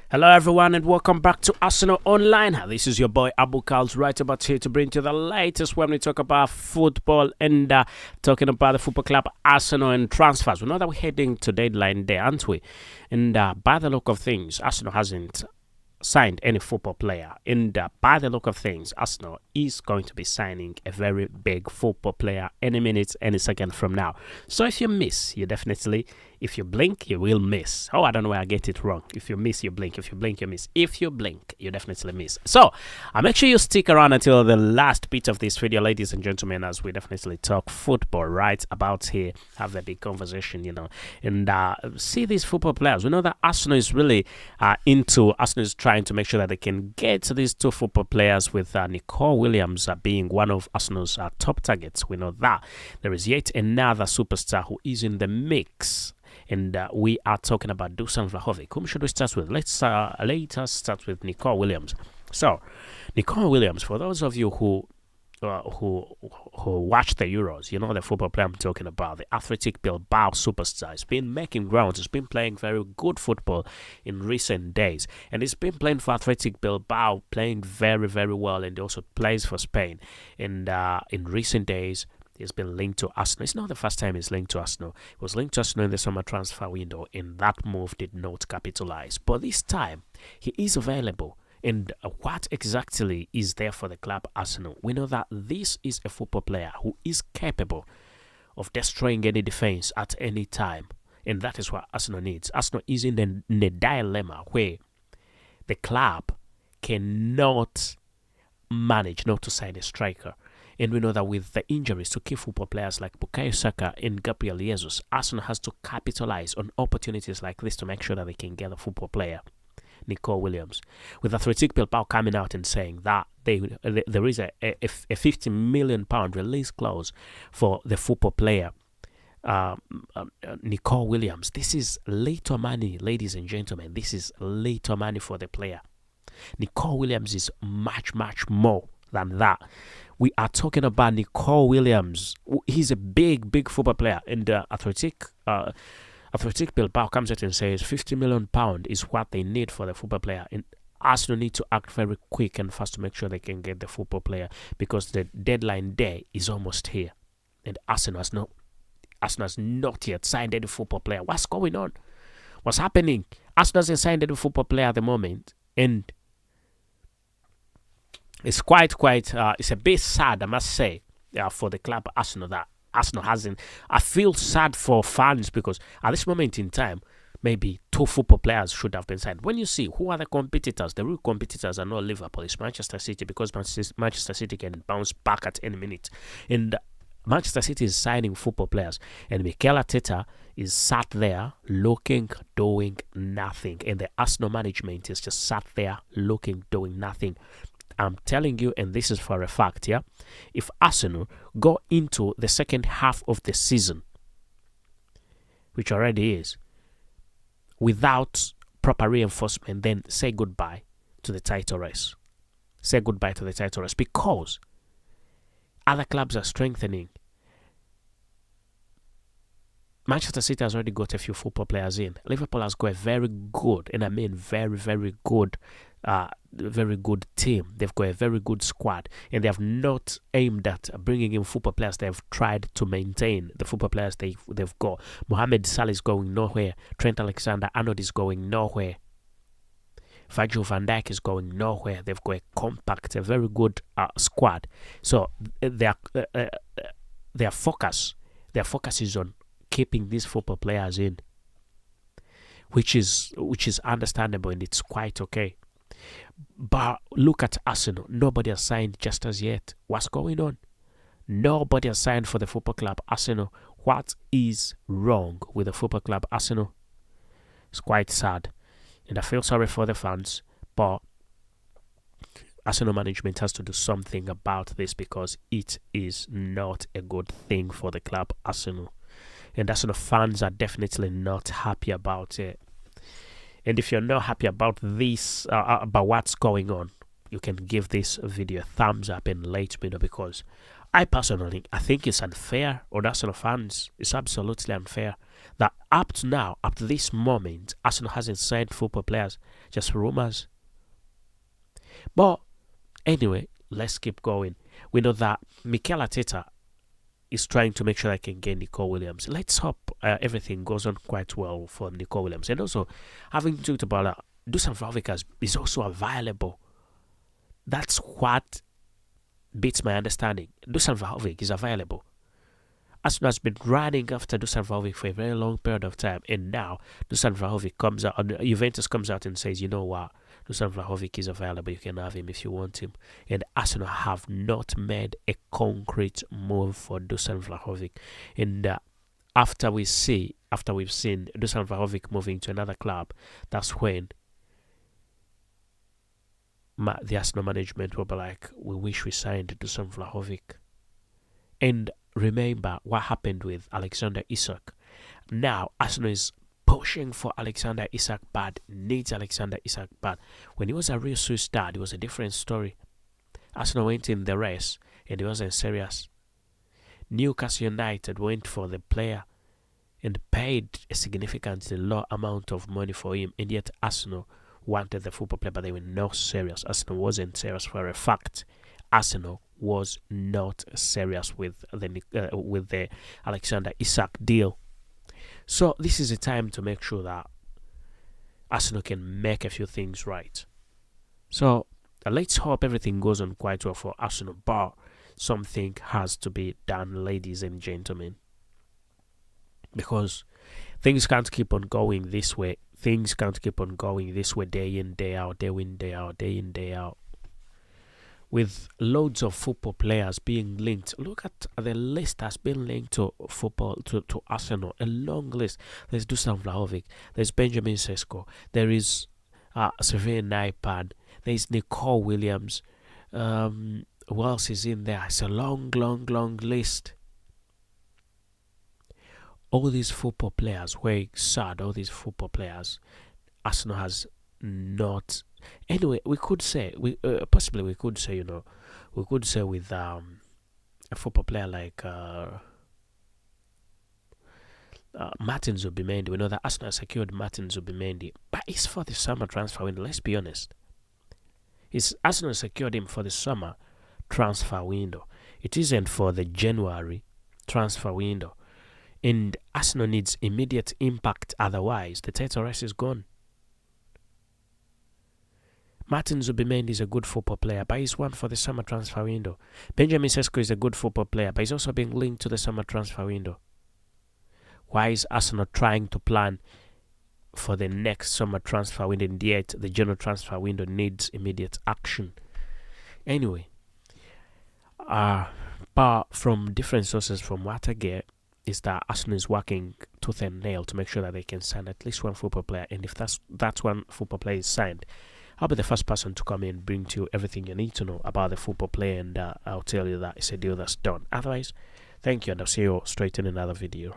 Hello everyone and welcome back to Arsenal Online. This is your boy Abu Kals right about here to bring you the latest when we talk about football and talking about the football club Arsenal and transfers. We know that we're heading to deadline day, aren't we? And by the look of things, Arsenal hasn't signed any football player. And by the look of things, Arsenal is going to be signing a very big football player any minute, any second from now. So if you miss, you definitely, if you blink, you will miss. Oh, I don't know where I get it wrong. If you miss, you blink. If you blink, you miss. If you blink, you definitely miss. So make sure you stick around until the last bit of this video, ladies and gentlemen, as we definitely talk football right about here, have a big conversation, and see these football players. We know that Arsenal is really Arsenal is trying to make sure that they can get these two football players, with Nico Williams being one of Arsenal's top targets. We know that there is yet another superstar who is in the mix, and we are talking about Dusan Vlahović. Whom should we start with? Let's start with Nico Williams. So, Nico Williams, for those of you who watch the Euros, you know the football player I'm talking about, the Athletic Bilbao superstar. He's been making grounds. He's been playing very good football in recent days, and he's been playing for Athletic Bilbao, playing very, very well, and he also plays for Spain. And in recent days, he's been linked to Arsenal. It's not the first time he's linked to Arsenal. He was linked to Arsenal in the summer transfer window, and that move did not capitalize. But this time, he is available. And what exactly is there for the club Arsenal? We know that this is a football player who is capable of destroying any defense at any time. And that is what Arsenal needs. Arsenal is in a dilemma where the club cannot manage not to sign a striker. And we know that with the injuries to key football players like Bukayo Saka and Gabriel Jesus, Arsenal has to capitalize on opportunities like this to make sure that they can get a football player. Nico Williams, with Athletic Bilbao coming out and saying that there is a £50 million release clause for the football player Nico Williams. This is little money, ladies and gentlemen. This is little money for the player. Nico Williams is much, much more than that. We are talking about Nico Williams. He's a big, big football player, and Athletic Bilbao comes out and says £50 million is what they need for the football player. And Arsenal need to act very quick and fast to make sure they can get the football player, because the deadline day is almost here. And Arsenal has not yet signed any football player. What's going on? What's happening? Arsenal hasn't signed any football player at the moment. And it's it's a bit sad, I must say, for the club Arsenal, that Arsenal hasn't. I feel sad for fans, because at this moment in time, maybe two football players should have been signed. When you see who are the competitors, the real competitors are not Liverpool, it's Manchester City, because Manchester City can bounce back at any minute. And Manchester City is signing football players, and Mikel Arteta is sat there looking, doing nothing. And the Arsenal management is just sat there looking, doing nothing. I'm telling you, and this is for a fact, yeah, if Arsenal go into the second half of the season, which already is, without proper reinforcement, then say goodbye to the title race. Say goodbye to the title race, because other clubs are strengthening. Manchester City has already got a few football players in. Liverpool has got a very good, and I mean very, very good team. They've got a very good squad, and they have not aimed at bringing in football players. They've tried to maintain the football players they've got. Mohamed Salah is going nowhere. Trent Alexander-Arnold is going nowhere. Virgil van Dijk is going nowhere. They've got a compact, a very good squad. So their focus is on keeping these football players in, which is understandable, and it's quite okay. But look at Arsenal. Nobody has signed just as yet. What's going on? Nobody has signed for the football club Arsenal. What is wrong with the football club Arsenal? It's quite sad, and I feel sorry for the fans, but Arsenal management has to do something about this, because it is not a good thing for the club Arsenal. And Arsenal fans are definitely not happy about it. And if you're not happy about this, about what's going on, you can give this video a thumbs up and let me know, because I personally, I think it's unfair on Arsenal fans. It's absolutely unfair that up to now, up to this moment, Arsenal hasn't signed football players. just rumors. But anyway, let's keep going. We know that Mikel Arteta is trying to make sure I can get Nico Williams. Let's hope everything goes on quite well for Nico Williams. And also, having talked about Dusan Vlahović is also available. That's what beats my understanding. Dusan Vlahović is available. Arsenal has been running after Dusan Vlahović for a very long period of time, and now Dusan Vlahović comes out, Juventus comes out and says, you know what, Dusan Vlahović is available, you can have him if you want him. And Arsenal have not made a concrete move for Dusan Vlahović. And after we've seen Dusan Vlahović moving to another club, that's when the Arsenal management will be like, we wish we signed Dusan Vlahović. And remember what happened with Alexander Isak. Now Arsenal is pushing for Alexander Isak, but needs Alexander Isak. But when he was a real superstar, it was a different story. Arsenal went in the race and it wasn't serious. Newcastle United went for the player and paid a significantly low amount of money for him, and yet Arsenal wanted the football player, but they were not serious. Arsenal wasn't serious. For a fact, Arsenal was not serious with the Alexander Isak deal. So this is a time to make sure that Arsenal can make a few things right. So let's hope everything goes on quite well for Arsenal, but something has to be done, ladies and gentlemen, because things can't keep on going this way. Things can't keep on going this way day in, day out, day in, day out, day in, day out. With loads of football players being linked. Look at the list that's been linked to football, to Arsenal. A long list. There's Dusan Vlahović. There's Benjamin Sesko. There is Severe Naipan. There's Nico Williams. Who else is in there? It's a long list. All these football players, we're sad, all these football players, Arsenal has not. Anyway, we could say, possibly we could say, we could say with a football player like Martin Zubimendi. We know that Arsenal secured Martin Zubimendi, but it's for the summer transfer window. Let's be honest. Arsenal secured him for the summer transfer window. It isn't for the January transfer window. And Arsenal needs immediate impact, otherwise the title race is gone. Martin Zubimendi is a good football player, but he's one for the summer transfer window. Benjamin Sesko is a good football player, but he's also being linked to the summer transfer window. Why is Arsenal trying to plan for the next summer transfer window, and yet the general transfer window needs immediate action? Anyway, but from different sources, from what I get, is that Arsenal is working tooth and nail to make sure that they can sign at least one football player, and if that's one football player is signed, I'll be the first person to come in and bring to you everything you need to know about the football player, and I'll tell you that it's a deal that's done. Otherwise, thank you, and I'll see you straight in another video.